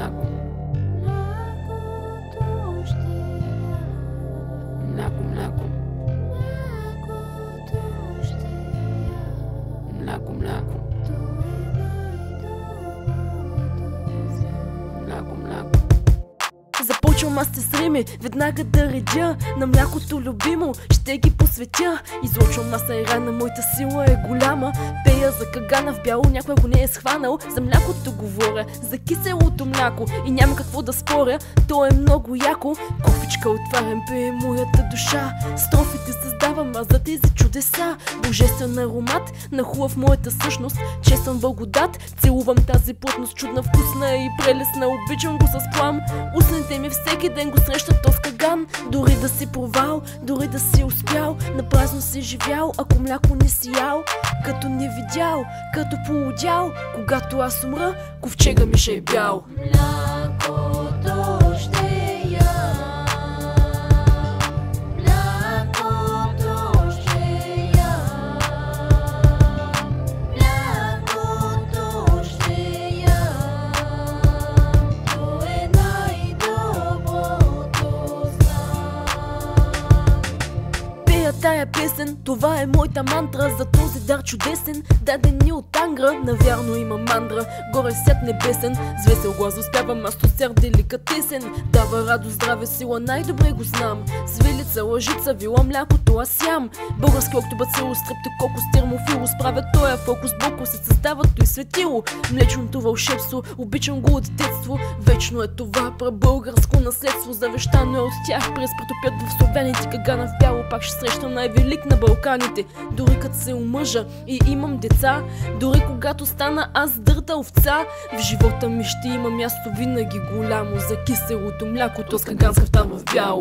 мляко. Мляко, мляко. Мляко, мляко. Мляко, мляко. Започвам аз с рими, веднага да редя на млякото любимо, ще ги посветя. Излъчвам маса и рана, моята сила е голяма. Пея за кагана в бяло, някой го не е схванал. За млякото говоря, за киселото мляко и няма какво да споря, то е много яко. Кофичка отварям, пее моята душа, строфите създавам аз за тези чудеса. Божествен аромат, нахлува в моята същност, честен благодат. Целувам тази плътност, чудна, вкусна и прелесна, обичам го с плам. Устните ми всеки ден го срещат то с каган. Дори да си провал, дори да си успял, на празно си живял, ако мляко не си ял. Като не видял, като полудял, когато аз умра, ковчега ми ще е бял. Млякото ще ям, млякото ще ям, млякото ще ям, то е най-доброто знам. Пея тая песен, това е моята мантра за този дар чудесен, даден ни от ангра. Навярно има мандра, горе свят небесен, с весел глас успявам, аз сер деликатесен. Дава радост, здраве, сила, най-добре го знам. Свилица, лъжица, вила, млякото аз ям. Български октобацилус, стрептококус, термофилус, правят тоя фокус, бокус, се създават и светило. Млечното вълшебство, обичам го от детство, вечно е това прабългарско наследство. Завещано е от тях, през претопят в славяните, кагана в бяло, пак ще срещам най-велик на Балканите. Дори като се омъжа и имам деца, дори когато стана аз дърта овца, в живота ми ще има място винаги голямо за киселото млякото с каганска в там в бяло.